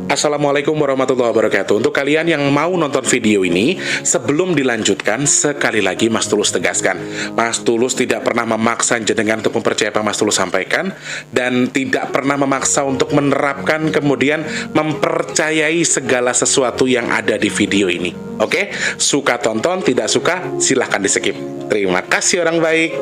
Assalamualaikum warahmatullahi wabarakatuh. Untuk kalian yang mau nonton video ini, sebelum dilanjutkan, sekali lagi Mas Tulus tegaskan, Mas Tulus tidak pernah memaksa jenengan untuk mempercayai apa Mas Tulus sampaikan, dan tidak pernah memaksa untuk menerapkan kemudian mempercayai segala sesuatu yang ada di video ini. Oke? Suka tonton, tidak suka silahkan di skip. Terima kasih orang baik.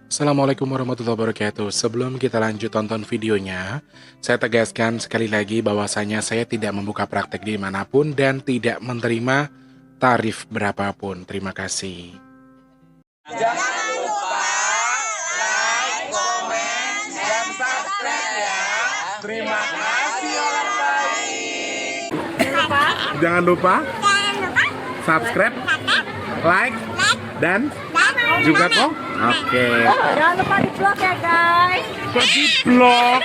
Assalamualaikum warahmatullahi wabarakatuh. Sebelum kita lanjut tonton videonya, saya tegaskan sekali lagi bahwasanya saya tidak membuka praktek dimanapun dan tidak menerima tarif berapapun. Terima kasih. Jangan lupa like, komen, dan subscribe ya. Terima kasih orang baik. Jangan lupa subscribe, like, dan juga kok. Oke. Jangan lupa di vlog ya guys. Kok di vlog?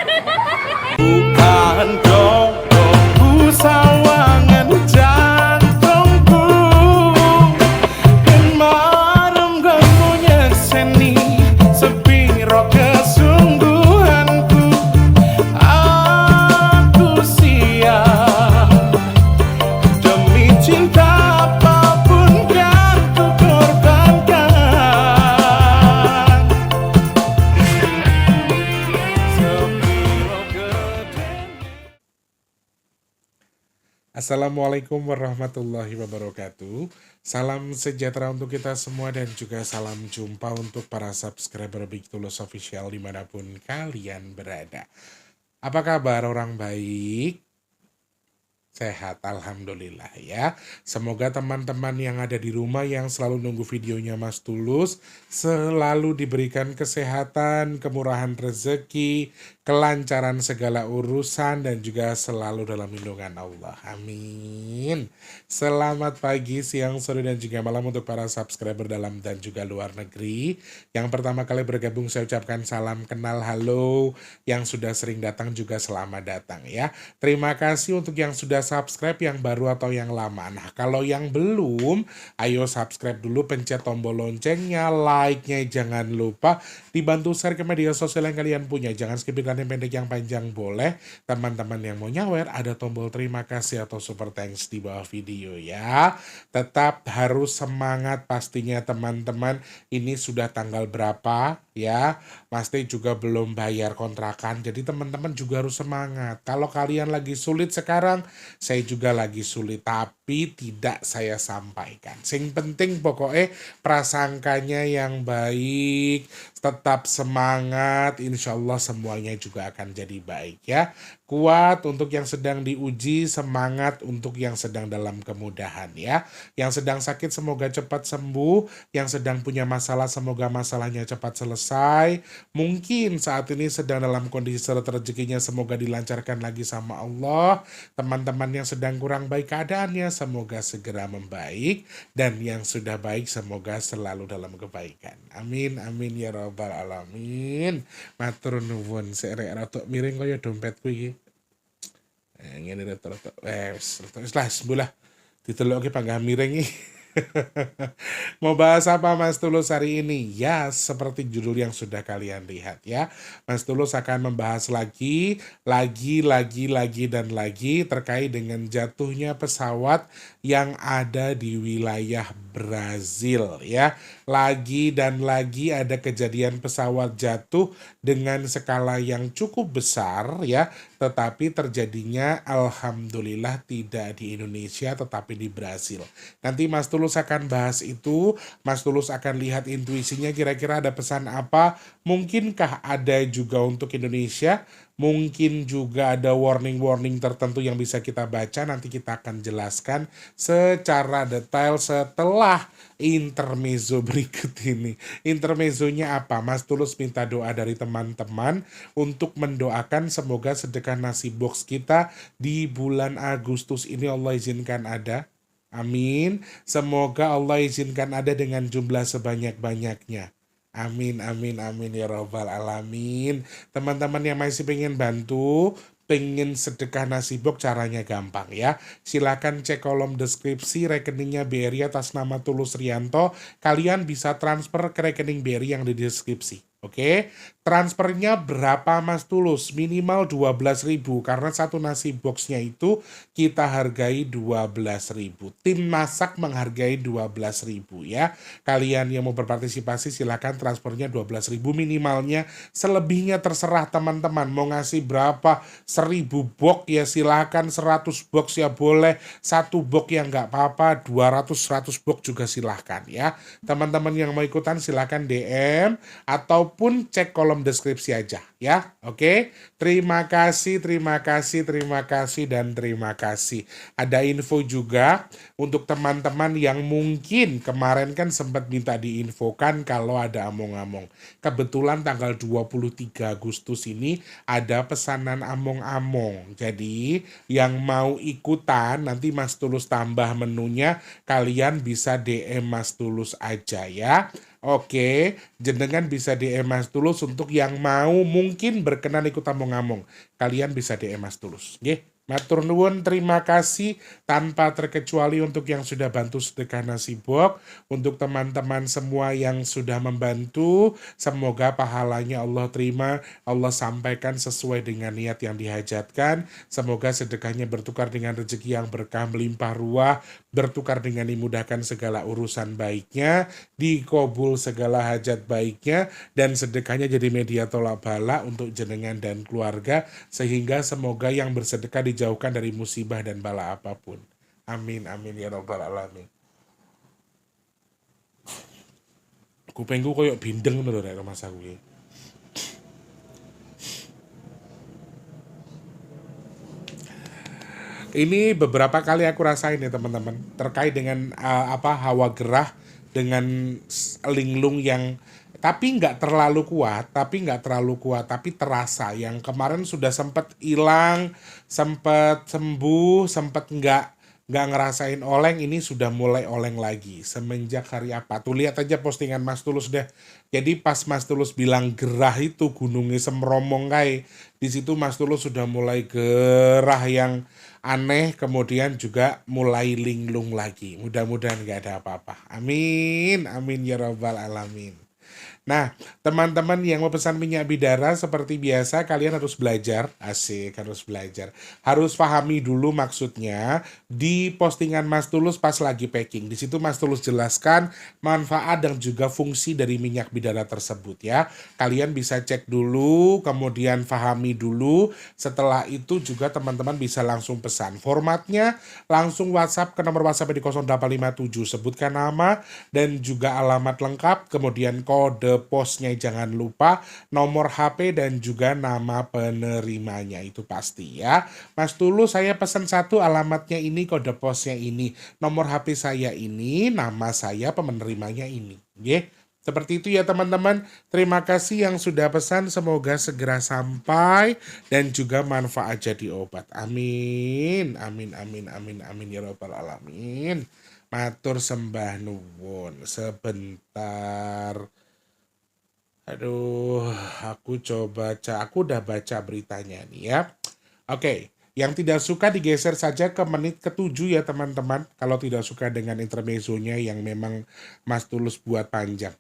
Bukan jodohku sawangan jantungku, dan marem gamunya seni sepiro kesungguhanku. Aku siap demi cinta apapun kan ku korbankan. Sepiro gedenya. Assalamualaikum warahmatullahi wabarakatuh. Salam sejahtera untuk kita semua dan juga salam jumpa untuk para subscriber Big Tulus Official dimanapun kalian berada. Apa kabar orang baik? Sehat, alhamdulillah ya. Semoga teman-teman yang ada di rumah yang selalu nunggu videonya Mas Tulus selalu diberikan kesehatan, kemurahan rezeki, kelancaran segala urusan, dan juga selalu dalam lindungan Allah. Amin. Selamat pagi, siang, sore, dan juga malam untuk para subscriber dalam dan juga luar negeri. Yang pertama kali bergabung saya ucapkan salam kenal, halo. Yang sudah sering datang juga selamat datang ya. Terima kasih untuk yang sudah subscribe, yang baru atau yang lama. Nah, kalau yang belum, ayo subscribe dulu, pencet tombol loncengnya, like-nya jangan lupa, dibantu share ke media sosial yang kalian punya. Jangan skip iklan yang pendek, yang panjang boleh. Teman-teman yang mau nyawer, ada tombol terima kasih atau super thanks di bawah video ya. Tetap harus semangat pastinya teman-teman. Ini sudah tanggal berapa ya? Pasti juga belum bayar kontrakan. Jadi teman-teman juga harus semangat. Kalau kalian lagi sulit sekarang, saya juga lagi sulit, tapi tidak saya sampaikan. Sing penting pokoknya prasangkanya yang baik, tetap semangat, insya Allah semuanya juga akan jadi baik ya. Kuat untuk yang sedang diuji, semangat untuk yang sedang dalam kemudahan ya. Yang sedang sakit semoga cepat sembuh, yang sedang punya masalah semoga masalahnya cepat selesai. Mungkin saat ini sedang dalam kondisi seret rezekinya semoga dilancarkan lagi sama Allah. Teman-teman yang sedang kurang baik keadaannya semoga segera membaik, dan yang sudah baik semoga selalu dalam kebaikan. Amin amin ya rabbal alamin. Matur nuwun. Serek rada miring kaya dompetku iki. Ngene rada-rada wis lah sembulah. Ditelokke panggah miring iki. Mau bahas apa Mas Tulus hari ini? Ya, seperti judul yang sudah kalian lihat ya. Mas Tulus akan membahas lagi dan lagi terkait dengan jatuhnya pesawat yang ada di wilayah Brazil ya. Lagi dan lagi ada kejadian pesawat jatuh dengan skala yang cukup besar ya, tetapi terjadinya alhamdulillah tidak di Indonesia tetapi di Brazil. Nanti Mas Tulus akan bahas itu, Mas Tulus akan lihat intuisinya kira-kira ada pesan apa, mungkinkah ada juga untuk Indonesia, mungkin juga ada warning-warning tertentu yang bisa kita baca, nanti kita akan jelaskan secara detail setelah intermezzo berikut ini. Intermezzonya apa? Mas Tulus minta doa dari teman-teman untuk mendoakan semoga sedekah nasi box kita di bulan Agustus ini Allah izinkan ada. Amin. Semoga Allah izinkan ada dengan jumlah sebanyak-banyaknya. Amin, amin, amin ya robbal alamin. Teman-teman yang masih pengen bantu, pengen sedekah nasi box, caranya gampang ya. Silakan cek kolom deskripsi rekeningnya BRI atas nama Tulus Rianto. Kalian bisa transfer ke rekening BRI yang di deskripsi. Oke, Transfernya berapa Mas Tulus? Minimal 12.000 karena satu nasi boxnya itu kita hargai 12.000. Tim masak menghargai 12.000 ya. Kalian yang mau berpartisipasi silakan transfernya 12.000 minimalnya. Selebihnya terserah teman-teman mau ngasih berapa, 1.000 box ya silakan, 100 box ya boleh, 1 box ya nggak apa-apa, 200-100 box juga silahkan ya. Teman-teman yang mau ikutan silahkan DM ataupun cek kolom deskripsi aja ya. Oke, terima kasih, dan terima kasih. Ada info juga untuk teman-teman yang mungkin kemarin kan sempat minta diinfokan kalau ada among-among. Kebetulan tanggal 23 Agustus ini ada pesanan among-among. Jadi yang mau ikutan nanti Mas Tulus tambah menunya, kalian bisa DM Mas Tulus aja ya. Oke, jenengan bisa DM Mas Tulus untuk yang mau mungkin berkenan ikut among-among. Kalian bisa DM Mas Tulus. Nggih. Matur nuwun, terima kasih tanpa terkecuali untuk yang sudah bantu sedekah nasi box, untuk teman-teman semua yang sudah membantu, semoga pahalanya Allah terima, Allah sampaikan sesuai dengan niat yang dihajatkan, semoga sedekahnya bertukar dengan rezeki yang berkah melimpah ruah, bertukar dengan dimudahkan segala urusan baiknya, dikabul segala hajat baiknya, dan sedekahnya jadi media tolak bala untuk jenengan dan keluarga, sehingga semoga yang bersedekah dijauhkan dari musibah dan bala apapun. Amin, amin ya rabbal alamin. Kupengku koyok bindeng lho rek Mas aku iki. Ini beberapa kali aku rasain ya teman-teman, terkait dengan hawa gerah dengan linglung yang tapi nggak terlalu kuat, tapi terasa. Yang kemarin sudah sempat hilang, sempat sembuh, sempat nggak ngerasain oleng, ini sudah mulai oleng lagi. Semenjak hari apa? Tuh lihat aja postingan Mas Tulus deh. Jadi pas Mas Tulus bilang gerah itu gunungnya semromong kayak, di situ Mas Tulus sudah mulai gerah yang aneh, kemudian juga mulai linglung lagi. Mudah-mudahan nggak ada apa-apa. Amin, amin ya rabbal alamin. Nah, teman-teman yang mau pesan minyak bidara seperti biasa kalian harus belajar, asik harus belajar. Harus pahami dulu maksudnya di postingan Mas Tulus pas lagi packing. Di situ Mas Tulus jelaskan manfaat dan juga fungsi dari minyak bidara tersebut ya. Kalian bisa cek dulu, kemudian pahami dulu. Setelah itu juga teman-teman bisa langsung pesan. Formatnya langsung WhatsApp ke nomor WhatsApp di 0857, sebutkan nama dan juga alamat lengkap, kemudian kode posnya jangan lupa, nomor HP dan juga nama penerimanya itu pasti ya. Mas Tulus saya pesan satu, alamatnya ini, kode posnya ini, nomor HP saya ini, nama saya, penerimanya ini. Oke, seperti itu ya teman-teman. Terima kasih yang sudah pesan, semoga segera sampai dan juga manfaat jadi obat. Amin, amin, amin, amin, amin ya rabbal alamin. Matur sembah nuwun. Sebentar. Aduh, aku coba baca. Aku udah baca beritanya nih ya. Oke, yang tidak suka digeser saja ke menit ke-7 ya teman-teman. Kalau tidak suka dengan intermezzonya yang memang Mas Tulus buat panjang.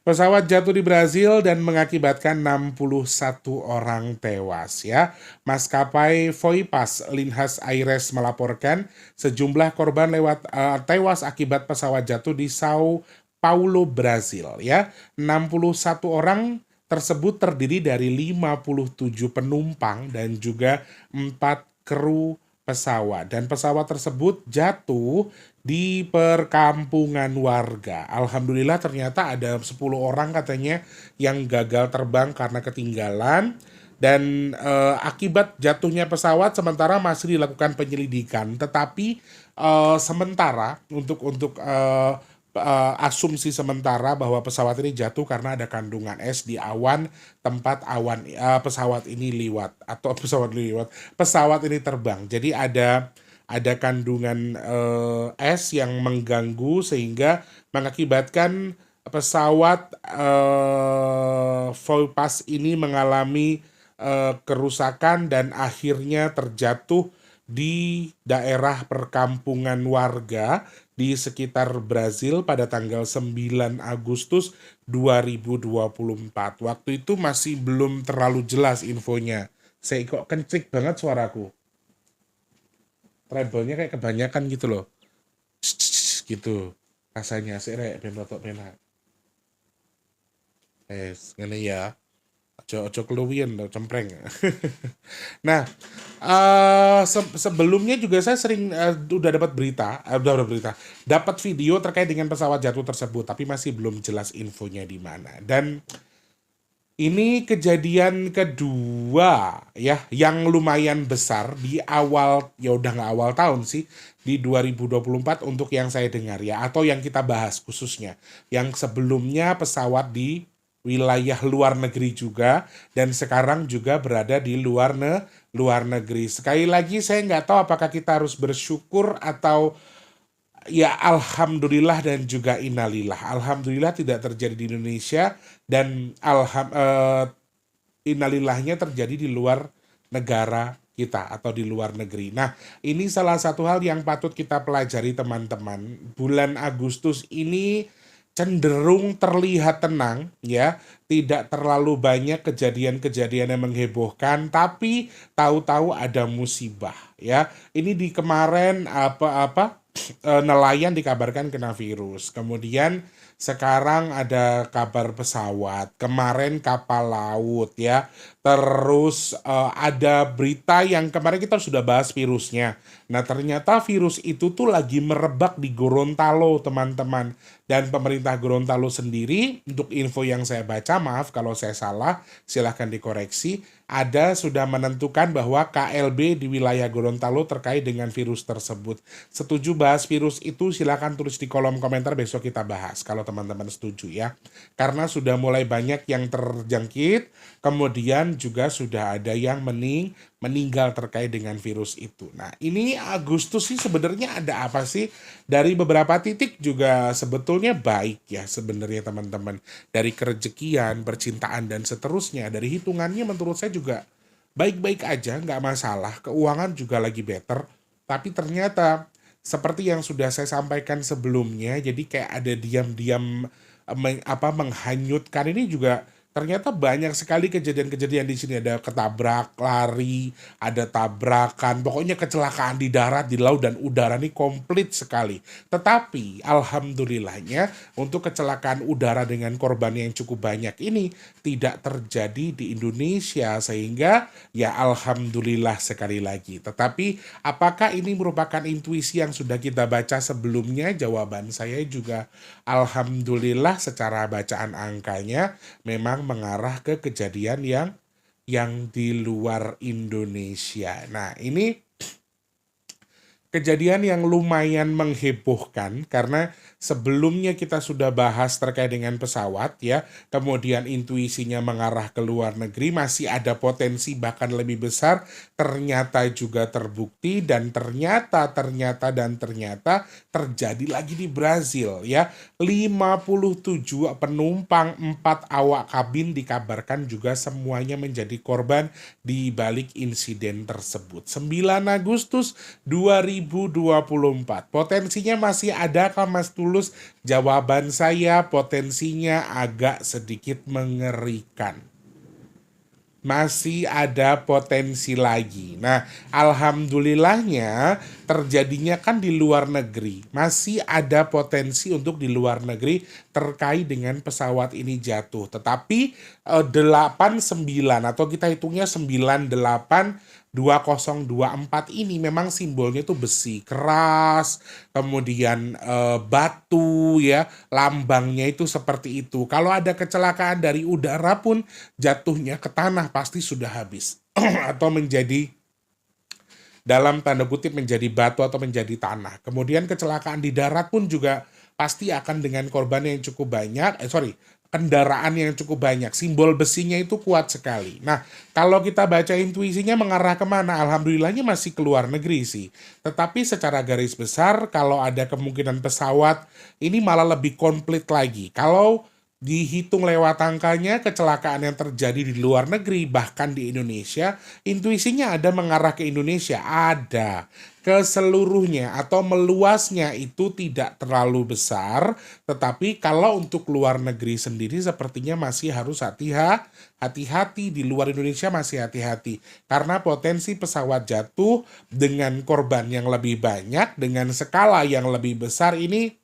Pesawat jatuh di Brazil dan mengakibatkan 61 orang tewas ya. Maskapai Voipas Linhas Aires melaporkan sejumlah korban tewas akibat pesawat jatuh di Sao Paulo, Brazil ya. 61 orang tersebut terdiri dari 57 penumpang dan juga 4 kru pesawat. Dan pesawat tersebut jatuh di perkampungan warga. Alhamdulillah ternyata ada 10 orang katanya yang gagal terbang karena ketinggalan. Dan akibat jatuhnya pesawat sementara masih dilakukan penyelidikan. Tetapi sementara untuk asumsi sementara bahwa pesawat ini jatuh karena ada kandungan es di awan tempat pesawat ini terbang. Jadi ada kandungan es yang mengganggu sehingga mengakibatkan pesawat Voipas ini mengalami kerusakan dan akhirnya terjatuh di daerah perkampungan warga di sekitar Brazil pada tanggal 9 Agustus 2024. Waktu itu masih belum terlalu jelas infonya. Saya kok kencik banget suaraku. Treble-nya kayak kebanyakan gitu loh. Gitu. Rasanya sih rek ben rotok penak. Ngene ya. Ojo keluwian lo cempreng. Nah, sebelumnya juga saya sering udah dapat dapat video terkait dengan pesawat jatuh tersebut, tapi masih belum jelas infonya di mana. Dan ini kejadian kedua ya yang lumayan besar di awal, ya udah nggak awal tahun sih, di 2024 untuk yang saya dengar ya, atau yang kita bahas khususnya. Yang sebelumnya pesawat di wilayah luar negeri juga, dan sekarang juga berada di luar negeri. Sekali lagi saya nggak tahu apakah kita harus bersyukur atau ya alhamdulillah dan juga innalillah. Alhamdulillah tidak terjadi di Indonesia, dan innalillahnya terjadi di luar negara kita atau di luar negeri. Nah, ini salah satu hal yang patut kita pelajari teman-teman. Bulan Agustus ini cenderung terlihat tenang ya, tidak terlalu banyak kejadian-kejadian yang menghebohkan, tapi tahu-tahu ada musibah ya. Ini di kemarin nelayan dikabarkan kena virus. Kemudian sekarang ada kabar pesawat, kemarin kapal laut ya. Terus ada berita yang kemarin kita sudah bahas virusnya. Nah, ternyata virus itu tuh lagi merebak di Gorontalo, teman-teman. Dan pemerintah Gorontalo sendiri, untuk info yang saya baca, maaf kalau saya salah, silahkan dikoreksi, sudah menentukan bahwa KLB di wilayah Gorontalo terkait dengan virus tersebut. Setuju bahas virus itu, silahkan tulis di kolom komentar, besok kita bahas kalau teman-teman setuju ya. Karena sudah mulai banyak yang terjangkit, kemudian juga sudah ada yang meninggal terkait dengan virus itu. Nah, ini Agustus sih sebenarnya ada apa sih? Dari beberapa titik juga sebetulnya baik ya sebenarnya teman-teman. Dari kerejekian, percintaan, dan seterusnya. Dari hitungannya menurut saya juga baik-baik aja, nggak masalah. Keuangan juga lagi better. Tapi ternyata seperti yang sudah saya sampaikan sebelumnya, jadi kayak ada diam-diam menghanyutkan ini juga. Ternyata banyak sekali kejadian-kejadian di sini, ada ketabrak lari, ada tabrakan, pokoknya kecelakaan di darat, di laut, dan udara ini komplit sekali. Tetapi alhamdulillahnya untuk kecelakaan udara dengan korban yang cukup banyak ini tidak terjadi di Indonesia, sehingga ya alhamdulillah sekali lagi. Tetapi apakah ini merupakan intuisi yang sudah kita baca sebelumnya? Jawaban saya juga alhamdulillah, secara bacaan angkanya memang mengarah ke kejadian yang di luar Indonesia. Nah, ini kejadian yang lumayan menghebohkan karena sebelumnya kita sudah bahas terkait dengan pesawat ya, kemudian intuisinya mengarah ke luar negeri, masih ada potensi bahkan lebih besar, ternyata juga terbukti, dan ternyata terjadi lagi di Brazil ya. 57 penumpang, 4 awak kabin dikabarkan juga semuanya menjadi korban di balik insiden tersebut. 9 Agustus 2024. Potensinya masih ada kah Mas Tulus? Jawaban saya, potensinya agak sedikit mengerikan. Masih ada potensi lagi. Nah, alhamdulillahnya terjadinya kan di luar negeri. Masih ada potensi untuk di luar negeri terkait dengan pesawat ini jatuh. Tetapi 89 atau kita hitungnya 982024 ini memang simbolnya itu besi keras, kemudian batu ya, lambangnya itu seperti itu. Kalau ada kecelakaan dari udara pun jatuhnya ke tanah pasti sudah habis atau menjadi, dalam tanda kutip, menjadi batu atau menjadi tanah. Kemudian kecelakaan di darat pun juga pasti akan dengan korban yang cukup banyak, kendaraan yang cukup banyak. Simbol besinya itu kuat sekali. Nah, kalau kita baca intuisinya mengarah kemana? Alhamdulillahnya masih ke luar negeri sih. Tetapi secara garis besar, kalau ada kemungkinan pesawat, ini malah lebih komplit lagi. Kalau dihitung lewat angkanya, kecelakaan yang terjadi di luar negeri, bahkan di Indonesia, intuisinya ada mengarah ke Indonesia, ada. Keseluruhnya atau meluasnya itu tidak terlalu besar, tetapi kalau untuk luar negeri sendiri sepertinya masih harus hati-hati, di luar Indonesia masih hati-hati. Karena potensi pesawat jatuh dengan korban yang lebih banyak, dengan skala yang lebih besar ini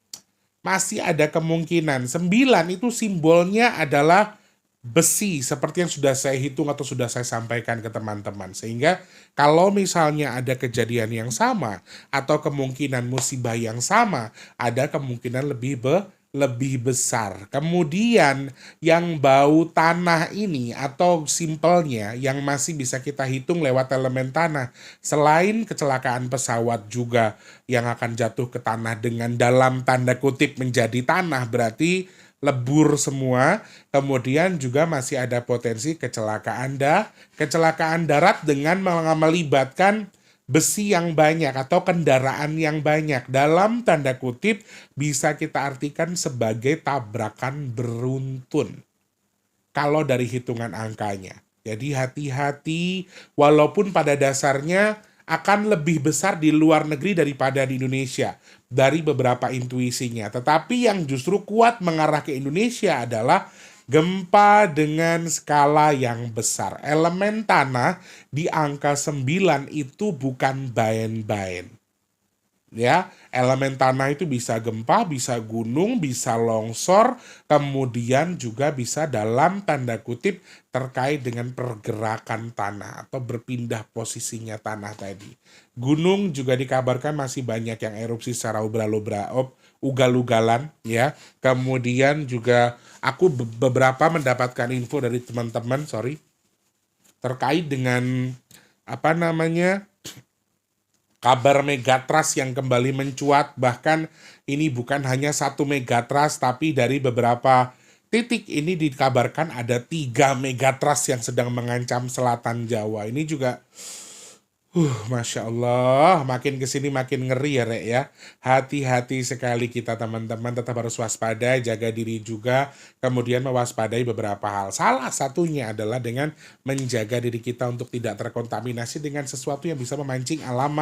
masih ada kemungkinan. 9 itu simbolnya adalah besi, seperti yang sudah saya hitung atau sudah saya sampaikan ke teman-teman. Sehingga kalau misalnya ada kejadian yang sama atau kemungkinan musibah yang sama, ada kemungkinan lebih besar. Kemudian yang bau tanah ini atau simpelnya yang masih bisa kita hitung lewat elemen tanah, selain kecelakaan pesawat juga yang akan jatuh ke tanah dengan dalam tanda kutip menjadi tanah, berarti lebur semua. Kemudian juga masih ada potensi kecelakaan darat dengan melibatkan besi yang banyak atau kendaraan yang banyak. Dalam tanda kutip bisa kita artikan sebagai tabrakan beruntun kalau dari hitungan angkanya. Jadi hati-hati, walaupun pada dasarnya akan lebih besar di luar negeri daripada di Indonesia dari beberapa intuisinya. Tetapi yang justru kuat mengarah ke Indonesia adalah gempa dengan skala yang besar. Elemen tanah di angka 9 itu bukan baen-baen. Ya, elemen tanah itu bisa gempa, bisa gunung, bisa longsor, kemudian juga bisa dalam tanda kutip terkait dengan pergerakan tanah atau berpindah posisinya tanah tadi. Gunung juga dikabarkan masih banyak yang erupsi secara ugal-ugalan ya. Kemudian juga aku beberapa mendapatkan info dari teman-teman, terkait dengan kabar megatrust yang kembali mencuat. Bahkan ini bukan hanya satu megatrust, tapi dari beberapa titik ini dikabarkan ada 3 megatrust yang sedang mengancam selatan Jawa. Ini juga Masya Allah, makin kesini makin ngeri ya Rek ya. Hati-hati sekali kita teman-teman, tetap harus waspada, jaga diri juga, kemudian mewaspadai beberapa hal. Salah satunya adalah dengan menjaga diri kita untuk tidak terkontaminasi dengan sesuatu yang bisa memancing alam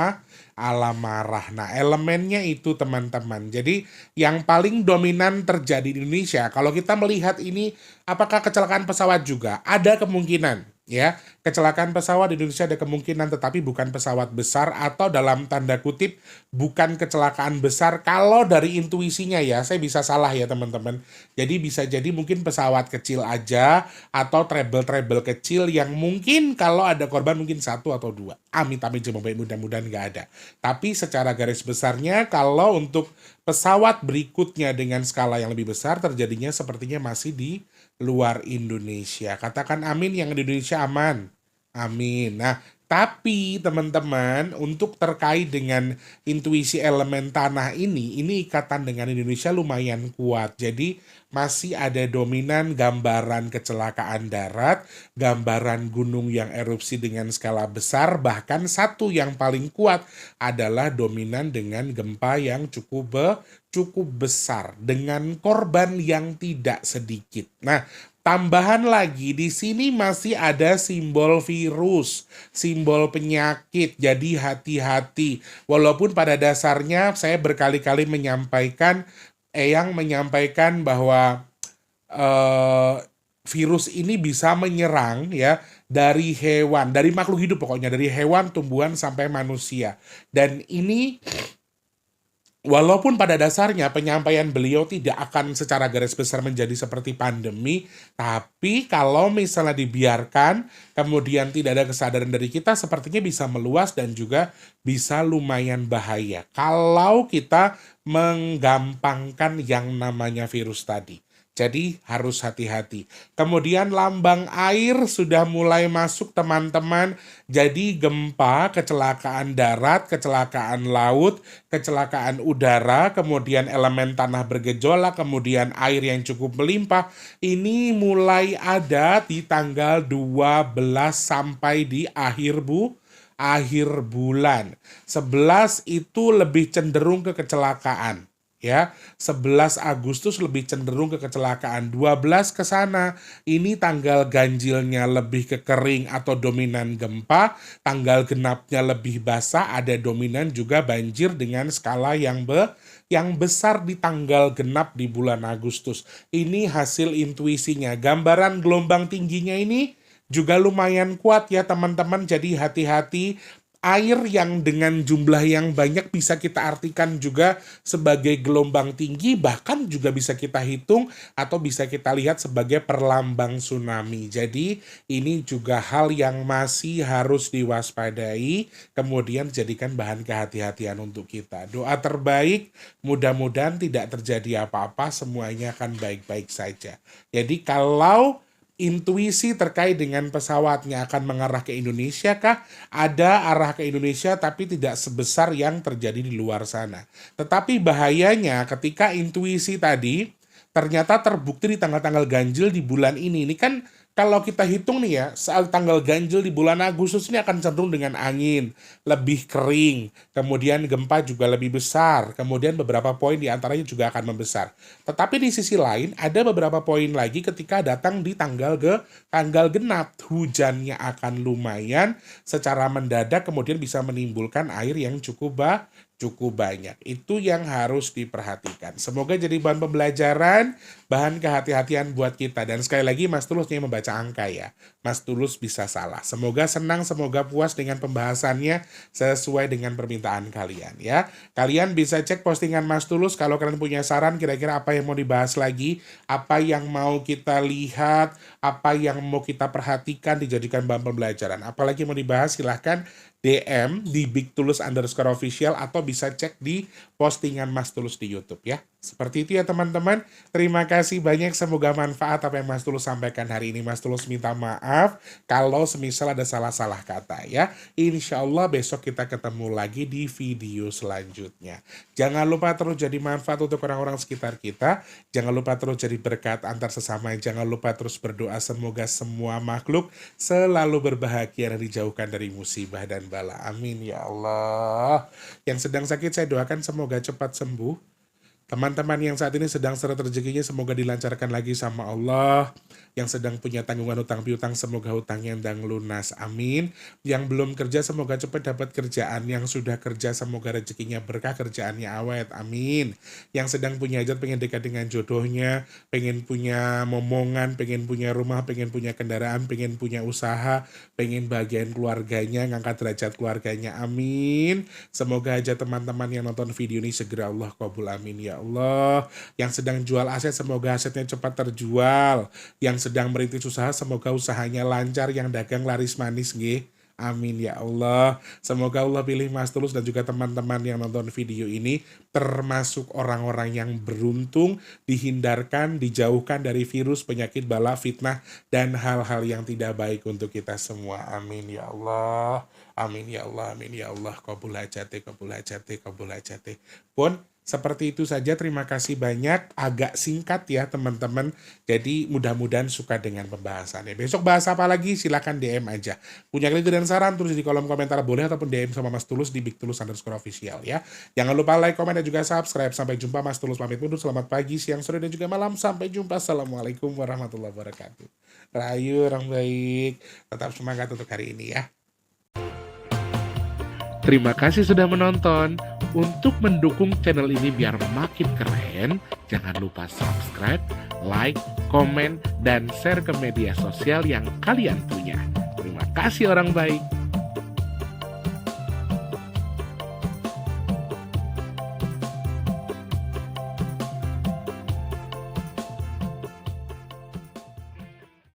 marah. Nah, elemennya itu teman-teman. Jadi yang paling dominan terjadi di Indonesia, kalau kita melihat ini, apakah kecelakaan pesawat juga? Ada kemungkinan. Ya, kecelakaan pesawat di Indonesia ada kemungkinan, tetapi bukan pesawat besar atau dalam tanda kutip bukan kecelakaan besar. Kalau dari intuisinya ya, saya bisa salah ya teman-teman. Jadi bisa jadi mungkin pesawat kecil aja atau treble kecil yang mungkin kalau ada korban mungkin 1 atau 2. Amit-amit mudah-mudahan nggak ada. Tapi secara garis besarnya kalau untuk pesawat berikutnya dengan skala yang lebih besar terjadinya sepertinya masih di luar Indonesia. Katakan amin yang di Indonesia aman. Amin. Nah, tapi teman-teman untuk terkait dengan intuisi elemen tanah ini ikatan dengan Indonesia lumayan kuat. Jadi masih ada dominan gambaran kecelakaan darat, gambaran gunung yang erupsi dengan skala besar, bahkan satu yang paling kuat adalah dominan dengan gempa yang cukup besar dengan korban yang tidak sedikit. Nah, tambahan lagi di sini masih ada simbol virus, simbol penyakit. Jadi hati-hati. Walaupun pada dasarnya saya berkali-kali menyampaikan bahwa virus ini bisa menyerang ya dari hewan, dari makhluk hidup pokoknya, dari hewan, tumbuhan sampai manusia. Dan ini walaupun pada dasarnya penyampaian beliau tidak akan secara garis besar menjadi seperti pandemi, tapi kalau misalnya dibiarkan, kemudian tidak ada kesadaran dari kita, sepertinya bisa meluas dan juga bisa lumayan bahaya. Kalau kita menggampangkan yang namanya virus tadi. Jadi harus hati-hati. Kemudian lambang air sudah mulai masuk teman-teman. Jadi gempa, kecelakaan darat, kecelakaan laut, kecelakaan udara, kemudian elemen tanah bergejolak, kemudian air yang cukup melimpah. Ini mulai ada di tanggal 12 sampai di akhir bulan. 11 itu lebih cenderung ke kecelakaan. ya. 11 Agustus lebih cenderung ke kecelakaan, 12 ke sana. Ini tanggal ganjilnya lebih ke kering atau dominan gempa, tanggal genapnya lebih basah, ada dominan juga banjir dengan skala yang besar di tanggal genap di bulan Agustus. Ini hasil intuisinya. Gambaran gelombang tingginya ini juga lumayan kuat ya teman-teman, jadi hati-hati. Air yang dengan jumlah yang banyak bisa kita artikan juga sebagai gelombang tinggi, bahkan juga bisa kita hitung atau bisa kita lihat sebagai perlambang tsunami. Jadi ini juga hal yang masih harus diwaspadai, kemudian jadikan bahan kehati-hatian untuk kita. Doa terbaik, mudah-mudahan tidak terjadi apa-apa, semuanya akan baik-baik saja. Jadi kalau intuisi terkait dengan pesawatnya akan mengarah ke Indonesia kah? Ada arah ke Indonesia tapi tidak sebesar yang terjadi di luar sana. Tetapi bahayanya ketika intuisi tadi ternyata terbukti di tanggal-tanggal ganjil di bulan ini. Ini kan kalau kita hitung nih ya, saat tanggal ganjil di bulan Agustus ini akan cenderung dengan angin, lebih kering, kemudian gempa juga lebih besar, kemudian beberapa poin diantaranya juga akan membesar. Tetapi di sisi lain, ada beberapa poin lagi ketika datang di tanggal genap, hujannya akan lumayan, secara mendadak kemudian bisa menimbulkan air yang cukup banyak. Itu yang harus diperhatikan. Semoga jadi bahan pembelajaran, bahan kehati-hatian buat kita. Dan sekali lagi Mas Tulus yang membaca angka ya. Mas Tulus bisa salah. Semoga senang, semoga puas dengan pembahasannya sesuai dengan permintaan kalian ya. Kalian bisa cek postingan Mas Tulus kalau kalian punya saran kira-kira apa yang mau dibahas lagi, apa yang mau kita lihat, apa yang mau kita perhatikan dijadikan bahan pembelajaran. Apalagi mau dibahas silahkan DM di bigtulus_official atau bisa cek di postingan Mas Tulus di YouTube ya. Seperti itu ya teman-teman. Terima kasih banyak, semoga manfaat apa yang Mas Tulus sampaikan hari ini. Mas Tulus minta maaf kalau semisal ada salah-salah kata ya. Insya Allah besok kita ketemu lagi di video selanjutnya. Jangan lupa terus jadi manfaat untuk orang-orang sekitar kita. Jangan lupa terus jadi berkat antar sesama. Jangan lupa terus berdoa semoga semua makhluk selalu berbahagia dan dijauhkan dari musibah dan bala. Amin ya Allah. Yang sedang sakit saya doakan semoga cepat sembuh. Teman-teman yang saat ini sedang seret rezekinya semoga dilancarkan lagi sama Allah. Yang sedang punya tanggungan hutang piutang semoga hutangnya ndang lunas. Amin. Yang belum kerja semoga cepat dapat kerjaan. Yang sudah kerja semoga rezekinya berkah, kerjaannya awet. Amin. Yang sedang punya hajat pengen dekat dengan jodohnya, pengen punya momongan, pengen punya rumah, pengen punya kendaraan, pengen punya usaha, pengen bagian keluarganya, ngangkat derajat keluarganya. Amin. Semoga aja teman-teman yang nonton video ini segera Allah kabul. Amin ya Allah. Yang sedang jual aset semoga asetnya cepat terjual. Yang sedang merintis usaha semoga usahanya lancar, yang dagang laris manis nggih. Amin ya Allah. Semoga Allah pilih Mas Tulus dan juga teman-teman yang nonton video ini termasuk orang-orang yang beruntung, dihindarkan, dijauhkan dari virus, penyakit, bala, fitnah, dan hal-hal yang tidak baik untuk kita semua. Amin ya Allah. Amin ya Allah. Amin ya Allah. Qabul hajati, qabul hajati, qabul hajati. Pun seperti itu saja, terima kasih banyak. Agak singkat ya teman-teman. Jadi mudah-mudahan suka dengan pembahasannya. Besok bahas apa lagi? Silahkan DM aja. Punya kritik dan saran tulis di kolom komentar boleh, ataupun DM sama Mas Tulus di bigtulus_official ya. Jangan lupa like, komen, dan juga subscribe. Sampai jumpa. Mas Tulus pamit undur. Selamat pagi, siang, sore, dan juga malam. Sampai jumpa. Assalamualaikum warahmatullahi wabarakatuh. Rayu orang baik. Tetap semangat untuk hari ini ya. Terima kasih sudah menonton. Untuk mendukung channel ini biar makin keren, jangan lupa subscribe, like, komen, dan share ke media sosial yang kalian punya. Terima kasih orang baik.